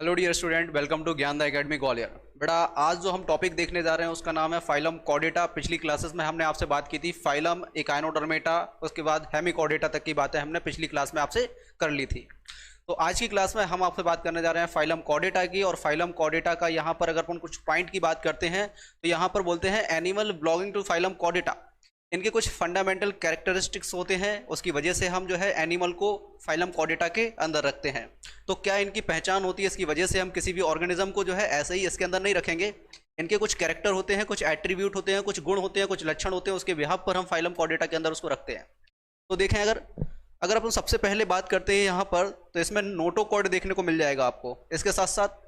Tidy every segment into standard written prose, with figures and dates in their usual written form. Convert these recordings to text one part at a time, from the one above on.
Hello dear student, welcome to Gyanda academy Gwalior. बेटा, आज जो हम टॉपिक देखने जा रहे हैं उसका नाम है फाइलम कॉर्डेटा। पिछली क्लासेस में हमने आपसे बात की थी फाइलम इकाइनोडर्मेटा, उसके बाद हेमिकॉर्डेटा तक की बातें हमने पिछली क्लास में आपसे कर ली थी। तो आज की क्लास में हम आपसे बात करने जा रहे हैं फाइलम कॉर्डेटा की। और फाइलम कॉर्डेटा का यहाँ पर अगर अपन कुछ पॉइंट की बात करते हैं तो यहाँ पर बोलते हैं animal belonging to phylum chordata, इनके कुछ फंडामेंटल कैरेक्टरिस्टिक्स होते हैं, उसकी वजह से हम जो है एनिमल को फाइलम कॉर्डेटा के अंदर रखते हैं। तो क्या इनकी पहचान होती है, इसकी वजह से हम किसी भी ऑर्गेनिज्म को जो है ऐसे ही इसके अंदर नहीं रखेंगे। इनके कुछ कैरेक्टर होते हैं, कुछ एट्रीब्यूट होते हैं, कुछ गुण होते हैं, कुछ लक्षण होते हैं, उसके बिहाफ पर हम फाइलम कॉर्डेटा के अंदर उसको रखते हैं। तो देखें, अगर अपन सबसे पहले बात करते हैं यहाँ पर, तो इसमें नोटोकॉर्ड देखने को मिल जाएगा आपको। इसके साथ साथ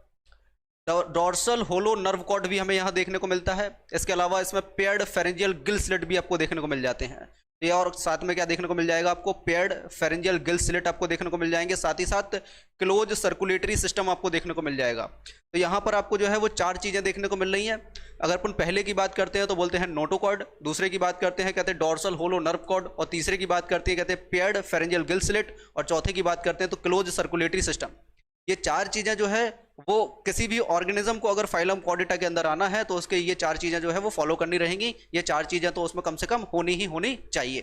डॉर्सल होलो नर्व कॉर्ड भी हमें यहाँ देखने को मिलता है। इसके अलावा इसमें पेयर्ड फेरेंजियल गिल स्लिट भी आपको देखने को मिल जाते हैं। ये और साथ में क्या देखने को मिल जाएगा आपको, पेयर्ड फेरेंजियल गिल स्लिट आपको देखने को मिल जाएंगे। साथ ही साथ क्लोज सर्कुलेटरी सिस्टम आपको देखने को मिल जाएगा। तो यहाँ पर आपको जो है वो चार चीज़ें देखने को मिल रही हैं। अगर अपन पहले की बात करते हैं तो बोलते हैं नोटोकॉर्ड, दूसरे की बात करते हैं कहते हैं डॉर्सल होलो नर्व कॉर्ड, और तीसरे की बात करते हैं कहते हैं पेयर्ड फेरेंजियल गिल स्लिट, और चौथे की बात करते हैं तो क्लोज सर्कुलेटरी सिस्टम। ये चार चीज़ें जो है वो किसी भी ऑर्गेनिज्म को अगर फाइलम कॉर्डेटा के अंदर आना है तो उसके ये चार चीज़ें जो है वो फॉलो करनी रहेंगी। ये चार चीज़ें तो उसमें कम से कम होनी चाहिए।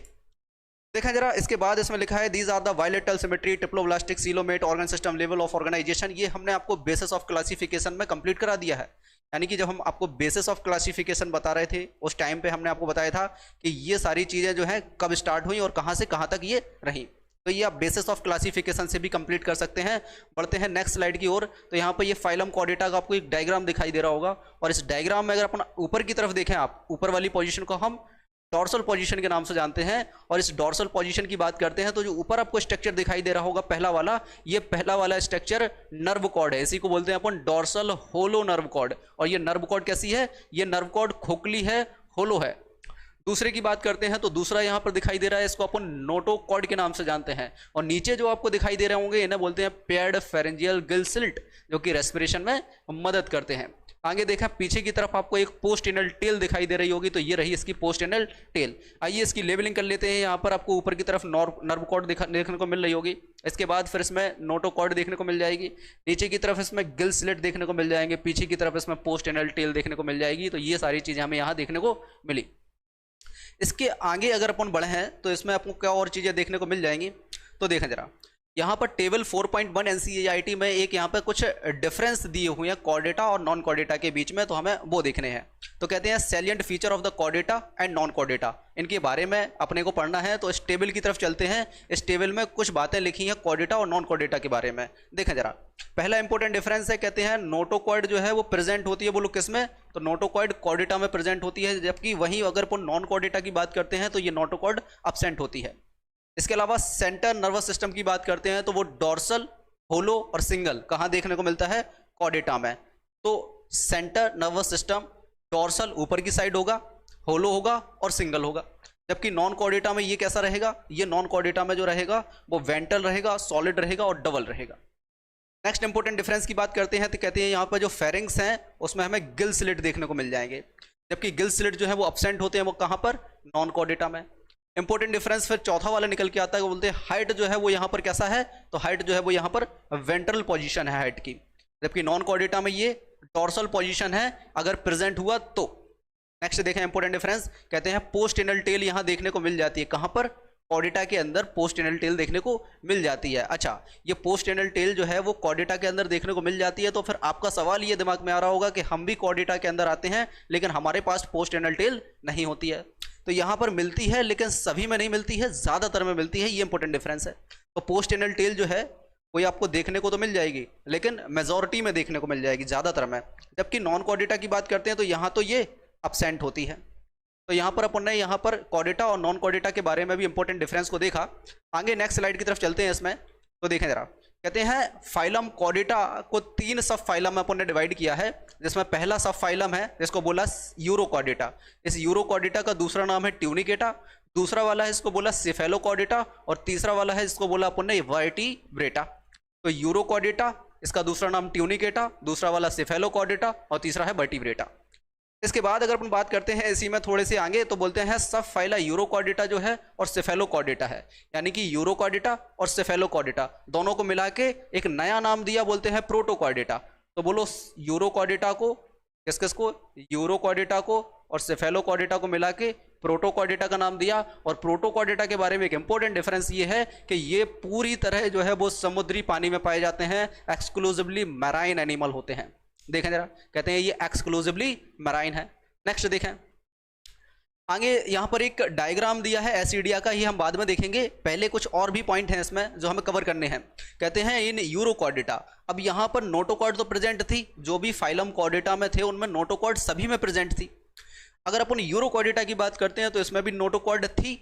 देखा जरा, इसके बाद इसमें लिखा है these are the bilateral symmetry triploblastic coelomate organ system level of organisation. ये हमने आपको बेसिस ऑफ क्लासिफिकेशन में कंप्लीट करा दिया है। यानी कि जब हम आपको बेसिस ऑफ क्लासिफिकेशन बता रहे थे उस टाइम पे हमने आपको बताया था कि ये सारी चीज़ें जो है कब स्टार्ट हुई और कहाँ से कहाँ तक ये रही। तो ये आप बेसिस ऑफ क्लासिफिकेशन से भी कंप्लीट कर सकते हैं। बढ़ते हैं नेक्स्ट स्लाइड की ओर। तो यहाँ पर ये फाइलम कॉर्डेटा का आपको एक डायग्राम दिखाई दे रहा होगा, और इस डायग्राम में अगर अपन ऊपर की तरफ देखें, आप ऊपर वाली पोजीशन को हम डॉर्सल पोजीशन के नाम से जानते हैं। और इस डॉर्सल पोजीशन की बात करते हैं तो जो ऊपर आपको स्ट्रक्चर दिखाई दे रहा होगा पहला वाला, ये पहला वाला स्ट्रक्चर नर्व कॉर्ड है। इसी को बोलते हैं अपन डॉर्सल होलो नर्व कॉर्ड। और ये नर्व कॉर्ड कैसी है, ये नर्व कॉर्ड खोखली है, होलो है। दूसरे की बात करते हैं तो दूसरा यहाँ पर दिखाई दे रहा है, इसको अपन नोटोकॉर्ड के नाम से जानते हैं। और नीचे जो आपको दिखाई दे रहे होंगे इन्हें बोलते हैं पेयर्ड फेरेंजियल गिल स्लिट, जो कि रेस्पिरेशन में मदद करते हैं। आगे देखा, पीछे की तरफ आपको एक पोस्ट एनल टेल दिखाई दे रही होगी, तो ये रही इसकी पोस्ट एनल टेल। आइए इसकी लेवलिंग कर लेते हैं। यहाँ पर आपको ऊपर की तरफ नर्व कॉर्ड देखने को मिल रही होगी। इसके बाद फिर इसमें नोटोकॉर्ड देखने को मिल जाएगी। नीचे की तरफ इसमें गिल स्लिट देखने को मिल जाएंगे। पीछे की तरफ इसमें पोस्ट एनल टेल देखने को मिल जाएगी। तो ये सारी चीज़ें हमें यहाँ देखने को मिली। इसके आगे अगर अपन बढ़े हैं तो इसमें आपको क्या और चीज़ें देखने को मिल जाएंगी। तो देखें जरा, यहाँ पर टेबल 4.1 NCERT में एक यहाँ पर कुछ डिफरेंस दिए हुए हैं कॉर्डेटा और नॉन कॉर्डेटा के बीच में, तो हमें वो देखने हैं। तो कहते हैं salient feature of the Chordata and non Chordata, इनके बारे में अपने को पढ़ना है। तो इस टेबल की तरफ चलते हैं। इस टेबल में कुछ बातें लिखी हैं कॉर्डेटा और नॉन कॉर्डेटा के बारे में। देखें जरा, पहला इंपॉर्टेंट डिफरेंस है, कहते हैं नोटोकॉर्ड जो है वो प्रेजेंट होती है, बोलो किस में, तो नोटोकॉर्ड कॉर्डेटा में प्रेजेंट होती है। जबकि वहीं अगर अपन नॉन कॉर्डेटा की बात करते हैं तो ये नोटोकॉर्ड अब्सेंट होती है। इसके अलावा सेंटर नर्वस सिस्टम की बात करते हैं तो वो डॉर्सल, होलो और सिंगल कहाँ देखने को मिलता है, कॉर्डेटा में। तो सेंटर नर्वस सिस्टम डॉर्सल ऊपर की साइड होगा, होलो होगा और सिंगल होगा। जबकि नॉन कॉर्डेटा में ये कैसा रहेगा, ये नॉन कॉर्डेटा में जो रहेगा वो वेंट्रल रहेगा, सॉलिड रहेगा और डबल रहेगा। नेक्स्ट इंपॉर्टेंट डिफरेंस की बात करते हैं तो कहते हैं यहाँ पर जो फेरिंग्स हैं उसमें हमें गिल स्लिट देखने को मिल जाएंगे। जबकि गिल स्लिट जो है वो अब्सेंट होते हैं, वो कहाँ पर, नॉन कॉर्डेटा में। इंपॉर्टेंट डिफरेंस फिर चौथा वाला निकल के आता है, वो बोलते हैं हाइट जो है वो यहाँ पर कैसा है, तो हाइट जो है वो यहाँ पर वेंट्रल पोजीशन है हाइट की। जबकि नॉन कॉर्डेटा में ये डॉर्सल पोजीशन है अगर प्रेजेंट हुआ तो। नेक्स्ट देखें इंपॉर्टेंट डिफरेंस, कहते हैं पोस्ट एनल टेल यहाँ देखने को मिल जाती है। कहाँ पर, कॉर्डेटा के अंदर पोस्ट एनल टेल देखने को मिल जाती है। अच्छा, ये पोस्ट एनल टेल जो है वो कॉर्डेटा के अंदर देखने को मिल जाती है। तो फिर आपका सवाल ये दिमाग में आ रहा होगा कि हम भी कॉर्डेटा के अंदर आते हैं लेकिन हमारे पास पोस्ट एनल टेल नहीं होती है। तो यहाँ पर मिलती है लेकिन सभी में नहीं मिलती है, ज़्यादातर में मिलती है। ये इंपॉर्टेंट डिफरेंस है। तो पोस्ट एनल टेल जो है कोई आपको देखने को तो मिल जाएगी लेकिन मेजॉरिटी में देखने को मिल जाएगी, ज़्यादातर में। जबकि नॉन कॉर्डेटा की बात करते हैं तो यहाँ तो ये अब्सेंट होती है। तो यहाँ पर अपन ने यहाँ पर कॉर्डेटा और नॉन कॉर्डेटा के बारे में भी इंपॉर्टेंट डिफरेंस को देखा। आगे नेक्स्ट स्लाइड की तरफ चलते हैं। इसमें तो देखें जरा, कहते हैं फाइलम कॉर्डेटा को 3 सब फाइलम में अपन ने डिवाइड किया है, जिसमें पहला सब फाइलम है जिसको बोला यूरोकॉर्डेटा। इस यूरोकॉर्डेटा का दूसरा नाम है ट्यूनिकेटा, दूसरा वाला है इसको बोला सिफेलोकॉर्डेटा, और तीसरा वाला है इसको बोला अपन ने वर्टिब्रेटा। तो यूरोकॉर्डेटा, इसका दूसरा नाम ट्यूनिकेटा, दूसरा वाला सिफेलोकॉर्डेटा और तीसरा है वर्टिब्रेटा। इसके बाद अगर अपन बात करते हैं इसी में थोड़े से आगे तो बोलते हैं सब फाइला यूरोकॉर्डेटा जो है और सेफेलोकॉर्डेटा है, यानी कि यूरोकॉर्डेटा और सेफेलोकॉर्डेटा दोनों को मिला के एक नया नाम दिया, बोलते हैं प्रोटोकॉर्डेटा। तो बोलो यूरोकॉर्डेटा को, किस किस को, यूरोकॉर्डेटा को और सेफेलोकॉर्डेटा को मिला के प्रोटोकॉर्डेटा का नाम दिया। और प्रोटोकॉर्डेटा के बारे में एक इंपॉर्टेंट डिफरेंस ये है कि ये पूरी तरह जो है वो समुद्री पानी में पाए जाते हैं, एक्सक्लूसिवली मैराइन एनिमल होते हैं। देखें जरा, कहते हैं ये एक्सक्लूसिवली मैराइन है। नेक्स्ट देखें आगे, यहां पर एक डायग्राम दिया है एसिडिया का, ये हम बाद में देखेंगे, पहले कुछ और भी पॉइंट हैं इसमें जो हमें कवर करने हैं। कहते हैं इन यूरोकॉर्डेटा, अब यहां पर नोटोकॉर्ड तो प्रेजेंट थी, जो भी फाइलम कॉर्डेटा में थे उनमें नोटोकॉर्ड सभी में प्रेजेंट थी। अगर अपन यूरोकॉर्डेटा की बात करते हैं तो इसमें भी नोटोकॉर्ड थी।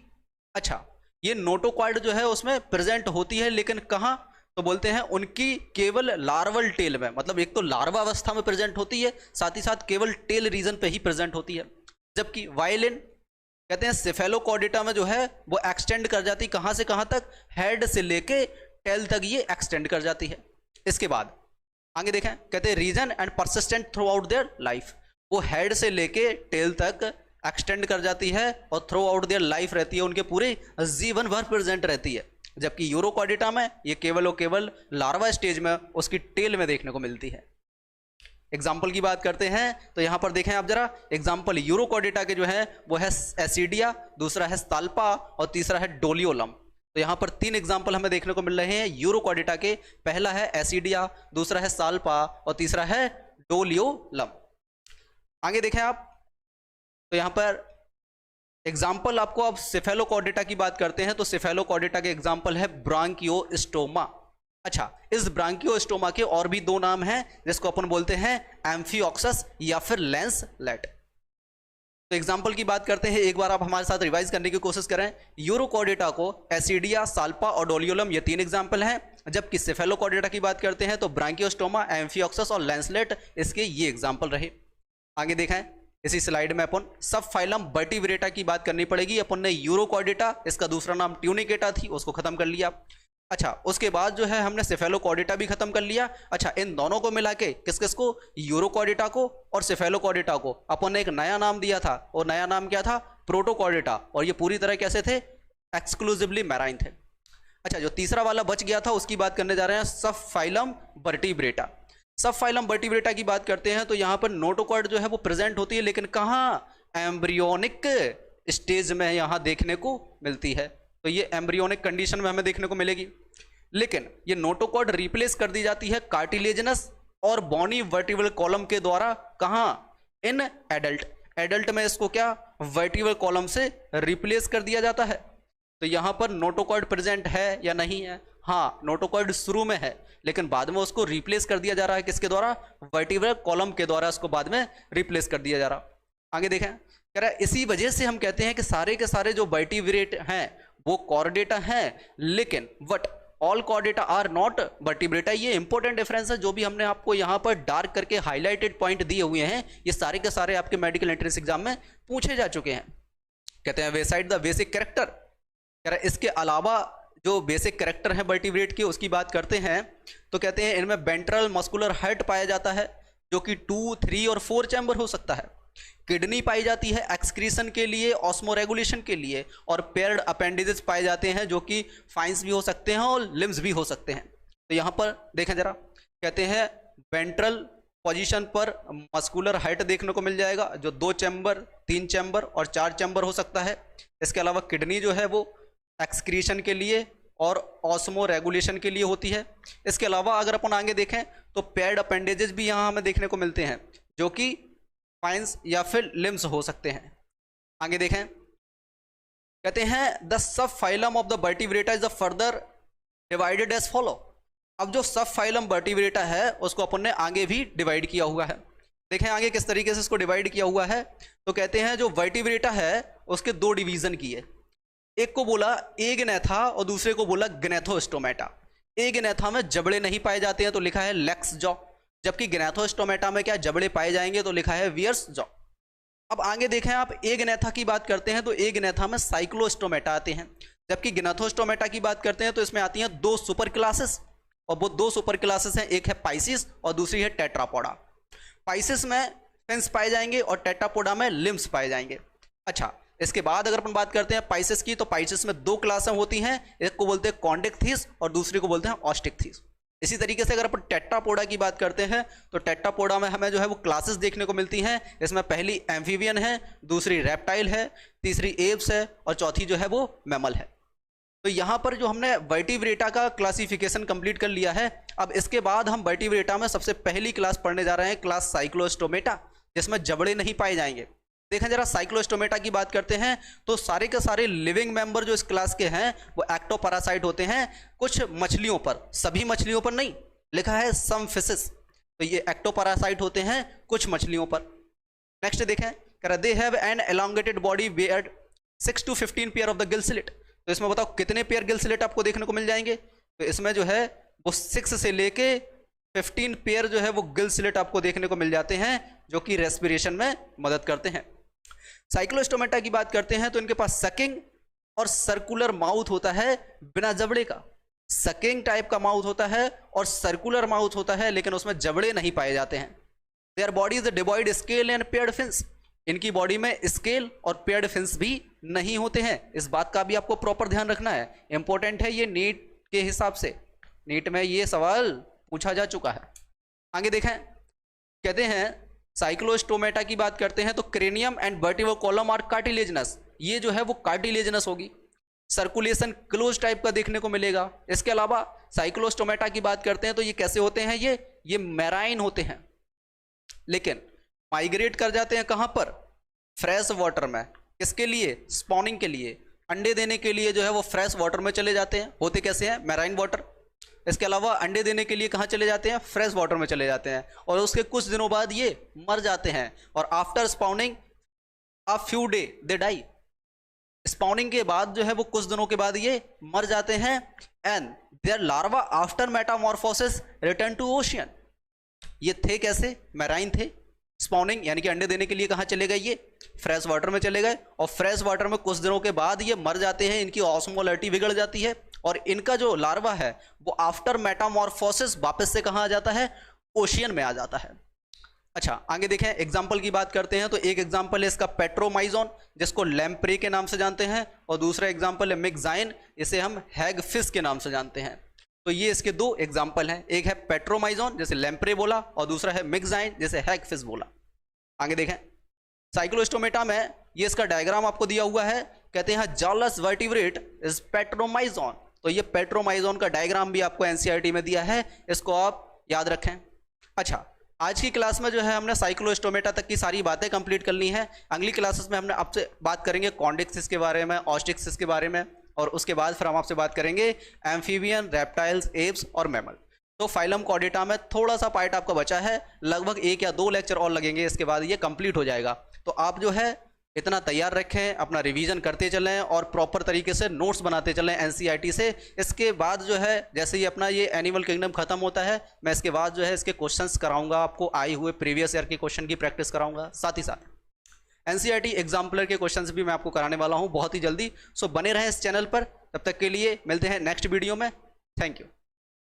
अच्छा, ये नोटोकॉर्ड जो है उसमें प्रेजेंट होती है, लेकिन कहां, तो बोलते हैं उनकी केवल लार्वल टेल में, मतलब एक तो लार्वा अवस्था में प्रेजेंट होती है, साथ ही साथ केवल टेल रीजन पे ही प्रेजेंट होती है। जबकि वायलिन कहते हैं सेफेलोकॉर्डेटा में जो है वो एक्सटेंड कर जाती, कहां से कहां तक, हेड से लेके टेल तक ये एक्सटेंड कर जाती है। इसके बाद आगे देखें, कहते हैं region and persistent throughout their life, वो हेड से लेके टेल तक एक्सटेंड कर जाती है और थ्रू आउट देयर लाइफ रहती है, उनके पूरे जीवन भर प्रेजेंट रहती है। जबकि यूरोकॉर्डेटा में ये केवल और केवल लार्वा स्टेज में उसकी टेल में देखने को मिलती है। एग्जाम्पल की बात करते हैं तो यहां पर देखें आप जरा, एग्जाम्पल यूरोकॉर्डेटा के जो है वो है एसिडिया, दूसरा है स्ताल्पा और तीसरा है डोलियोलम। तो यहां पर 3 एग्जाम्पल हमें देखने को मिल रहे हैं यूरोकॉर्डेटा के, पहला है एसिडिया, दूसरा है साल्पा और तीसरा है डोलियोलम। आगे देखें आप, तो यहां पर एग्जाम्पल आपको, अब सेफेलोकॉर्डेटा की बात करते हैं तो सेफेलोकॉर्डेटा के एग्जाम्पल है ब्रांकियोस्टोमा। अच्छा, इस ब्रांकियोस्टोमा के और भी 2 नाम हैं जिसको अपन बोलते हैं एम्फिओक्सस या फिर लैंसलेट। तो एग्जाम्पल की बात करते हैं, एक बार आप हमारे साथ रिवाइज करने की कोशिश करें। यूरोकॉर्डेटा को एसिडिया, साल्पा और डोलियोलम ये 3 एग्जाम्पल हैं, जबकि सेफेलोकॉर्डेटा की बात करते हैं तो ब्रांकियोस्टोमा, एम्फिओक्सस और लैंसलेट इसके ये एग्जाम्पल रहे। आगे देखें, इसी स्लाइड में अपन सब फाइलम वर्टिब्रेटा की बात करनी पड़ेगी। अपन ने यूरोकॉर्डेटा, इसका दूसरा नाम ट्यूनिकेटा थी, उसको खत्म कर लिया। अच्छा, उसके बाद जो है हमने सेफेलोकॉर्डेटा भी खत्म कर लिया। अच्छा, इन दोनों को मिला के किस किस को, यूरोकॉर्डेटा को और सेफेलोकॉर्डेटा को अपन ने एक नया नाम दिया था, और नया नाम क्या था, प्रोटोकॉर्डेटा। और ये पूरी तरह कैसे थे, एक्सक्लूसिवली मैराइन थे। अच्छा, जो तीसरा वाला बच गया था उसकी बात करने जा रहे हैं, सब फाइलम वर्टिब्रेटा। सब फाइलम वर्टिब्रेटा की बात करते हैं तो यहां पर नोटोकॉर्ड जो है वो प्रेजेंट होती है, लेकिन कहां, एम्ब्रियोनिक स्टेज में यहां देखने को मिलती है। तो ये एम्ब्रियोनिक कंडीशन में हमें देखने को मिलेगी, लेकिन ये नोटोकॉर्ड रिप्लेस कर दी जाती है कार्टिलेजिनस और बॉनी वर्टिब्रल कॉलम के द्वारा। कहां, इन एडल्ट में इसको क्या, वर्टिब्रल कॉलम से रिप्लेस कर दिया जाता है। तो यहां पर नोटोकॉर्ड प्रेजेंट है या नहीं है, हाँ, नोटोकॉर्ड शुरू में है, लेकिन बाद में उसको रिप्लेस कर दिया जा रहा है, किसके द्वारा, वर्टिब्रल कॉलम के द्वारा उसको बाद में रिप्लेस कर दिया जा रहा। आगे देखें, कह रहा है इसी वजह से हम कहते हैं कि सारे के सारे जो वर्टिब्रेट हैं वो कॉर्डेटा हैं, लेकिन but all chordata are not vertebrata. ये इंपॉर्टेंट डिफरेंस है, जो भी हमने आपको यहाँ पर डार्क करके हाईलाइटेड पॉइंट दिए हुए हैं, ये सारे के सारे आपके मेडिकल एंट्रेंस एग्जाम में पूछे जा चुके हैं। कहते हैं वेसाइड द बेसिक कैरेक्टर, कह रहा है इसके अलावा जो बेसिक कैरेक्टर है वर्टिब्रेट के उसकी बात करते हैं तो कहते हैं इनमें वेंट्रल मस्कुलर हार्ट पाया जाता है, जो कि 2, 3 और 4 चैम्बर हो सकता है। किडनी पाई जाती है एक्सक्रीशन के लिए, ऑस्मोरेगुलेशन के लिए, और पेयर्ड अपेंडिजेस पाए जाते हैं जो कि फाइन्स भी हो सकते हैं और लिम्स भी हो सकते हैं। तो यहाँ पर देखें जरा, कहते हैं वेंट्रल पोजीशन पर मस्कुलर हार्ट देखने को मिल जाएगा, जो 2 चैम्बर, 3 चैम्बर और 4 चैम्बर हो सकता है। इसके अलावा किडनी जो है वो एक्सक्रीशन के लिए और ऑस्मो रेगुलेशन के लिए होती है। इसके अलावा अगर अपन आगे देखें तो पेयर्ड अपेंडेजेस भी यहाँ हमें देखने को मिलते हैं, जो कि फाइन्स या फिर लिम्स हो सकते हैं। आगे देखें, कहते हैं the sub phylum of the vertebrata is the further divided as follow. अब जो सब फाइलम वर्टिब्रेटा है उसको अपन ने आगे भी डिवाइड किया हुआ है। देखें आगे किस तरीके से इसको डिवाइड किया हुआ है। तो कहते हैं जो वर्टिब्रेटा है उसके 2 डिवीजन किए, एक को बोला एगनेथा और दूसरे को बोला ग्नेथोस्टोमेटा। एगनेथा में जबड़े नहीं पाए जाते हैं तो लिखा है लेक्स जॉ, जबकि ग्नेथोस्टोमेटा में क्या जबड़े पाए जाएंगे तो लिखा है वियर्स जॉ। अब आगे देखें आप, एगनेथा की बात करते हैं तो एगनेथा में साइक्लोस्टोमेटा आते हैं, जबकि ग्नेथोस्टोमेटा की बात करते हैं तो इसमें आती हैं 2 सुपर क्लासेस, और वो 2 सुपर क्लासेस हैं, एक है पाइसिस और दूसरी है टेट्रापोडा। पाइसिस में फिन्स पाए जाएंगे और टेट्रापोडा में लिम्स पाए जाएंगे। अच्छा, इसके बाद अगर अपन बात करते हैं पाइसेस की, तो पाइसेस में दो क्लासें होती हैं, एक को बोलते हैं कॉन्डिक्थिस और दूसरी को बोलते हैं ऑस्टिक्थिस। इसी तरीके से अगर अपन टेट्रापोडा की बात करते हैं तो टेट्रापोडा में हमें जो है वो क्लासेस देखने को मिलती हैं। इसमें पहली एम्फीबियन है, दूसरी रेप्टाइल है, तीसरी एप्स है और चौथी जो है वो मैमल है। तो यहाँ पर जो हमने वर्टिब्रेटा का क्लासिफिकेशन कंप्लीट कर लिया है। अब इसके बाद हम वर्टिब्रेटा में सबसे पहली क्लास पढ़ने जा रहे हैं, क्लास साइक्लोस्टोमेटा, जिसमें जबड़े नहीं पाए जाएंगे। देखें जरा, साइक्लोस्टोमेटा की बात करते हैं तो सारे के सारे लिविंग मेंबर जो इस क्लास के हैं वो एक्टोपैरासाइट होते हैं। कुछ मछलियों पर, सभी मछलियों पर नहीं, लिखा है सम फिशेस, तो ये एक्टोपैरासाइट होते हैं कुछ मछलियों पर। नेक्स्ट देखें, they have an elongated body weird 6 to 15 pair of the Gill slit. तो इसमें बताओ कितने पेयर गिल स्लिट आपको देखने को मिल जाएंगे। तो इसमें जो है वो 6 से लेके 15 पेयर जो है वो गिल स्लिट आपको देखने को मिल जाते हैं, जो कि रेस्पिरेशन में मदद करते हैं। साइक्लोस्टोमेटा की बात करते हैं तो इनके पास सकिंग और सर्कुलर माउथ होता है बिना जबड़े का। सकिंग टाइप का माउथ होता है और सर्कुलर माउथ होता है, लेकिन उसमें जबड़े नहीं पाए जाते हैं। Their body is devoid scale and paired fins. इनकी बॉडी में स्केल और पेयर्ड फिन्स भी नहीं होते हैं। इस बात का भी आपको प्रॉपर ध्यान रखना है, इंपॉर्टेंट है ये नीट के हिसाब से। नीट में ये सवाल पूछा जा चुका है। आगे देखें, कहते हैं साइक्लोस्टोमेटा की बात करते हैं तो cranium and vertebral column are cartilaginous. ये जो है वो कार्टिलेजनस होगी। सर्कुलेशन क्लोज टाइप का देखने को मिलेगा। इसके अलावा साइक्लोस्टोमेटा की बात करते हैं तो ये कैसे होते हैं, ये मैराइन होते हैं, लेकिन माइग्रेट कर जाते हैं कहां पर, फ्रेश वाटर में। किसके लिए, स्पॉनिंग के लिए, अंडे देने के लिए जो है वो फ्रेश वाटर में चले जाते हैं। होते कैसे हैं, मैराइन वाटर। इसके अलावा अंडे देने के लिए कहाँ चले जाते हैं, फ्रेश वाटर में चले जाते हैं, और उसके कुछ दिनों बाद ये मर जाते हैं। और after spawning a few day they die. Spawning के बाद जो है वो कुछ दिनों के बाद ये मर जाते हैं। And their larva after metamorphosis return to ocean. ये थे कैसे, मैराइन थे। स्पाउनिंग यानी कि अंडे देने के लिए कहाँ चले गए, ये फ्रेश वाटर में चले गए, और फ्रेश वाटर में कुछ दिनों के बाद ये मर जाते हैं। इनकी ऑस्मोलैरिटी बिगड़ जाती है और इनका जो लार्वा है वो आफ्टर मेटामॉर्फोसिस वापस से कहाँ आ जाता है, ओशियन में आ जाता है। अच्छा, आगे देखें, एग्जाम्पल की बात करते हैं तो एक एग्जाम्पल है इसका पेट्रोमाइजोन, जिसको लैम्प्रे के नाम से जानते हैं, और दूसरा एग्जाम्पल है मिक्साइन, इसे हम हैगफिश के नाम से जानते हैं। तो ये इसके दो एग्जाम्पल हैं, एक है पेट्रोमाइजोन जैसे लैम्प्रे बोला, और दूसरा है मिक्साइन जैसे हैगफिश बोला। आगे देखें, साइक्लोस्टोमेटा में ये इसका डायग्राम आपको दिया हुआ है। कहते हैं जॉलस वर्टिब्रेट इज पेट्रोमाइजोन। तो ये पेट्रोमाइजोन का डायग्राम भी आपको एनसीईआरटी में दिया है, इसको आप याद रखें। अच्छा, आज की क्लास में जो है हमने साइक्लोस्टोमेटा तक की सारी बातें कंप्लीट कर ली हैं। अगली क्लासेस में हमने आपसे बात करेंगे कॉन्डिक्सिस के बारे में, ऑस्टिक्सिस के बारे में, और उसके बाद फिर हम आपसे बात करेंगे एम्फीबियन, रेप्टाइल्स, एप्स और मैमल। तो फाइलम कॉर्डेटा में थोड़ा सा पार्ट आपका बचा है, लगभग 1 या 2 लेक्चर और लगेंगे, इसके बाद ये कंप्लीट हो जाएगा। तो आप जो है इतना तैयार रखें, अपना रिवीजन करते चलें और प्रॉपर तरीके से नोट्स बनाते चलें एनसीईआरटी से। इसके बाद जो है जैसे ही अपना ये एनिमल किंगडम खत्म होता है, मैं इसके बाद जो है इसके क्वेश्चंस कराऊंगा, आपको आए हुए प्रीवियस ईयर के क्वेश्चन की प्रैक्टिस कराऊंगा। साथ ही साथ एनसीईआरटी एग्जाम्पलर के क्वेश्चंस भी मैं आपको कराने वाला हूँ बहुत ही जल्दी। सो बने रहें इस चैनल पर। तब तक के लिए मिलते हैं नेक्स्ट वीडियो में। Thank you.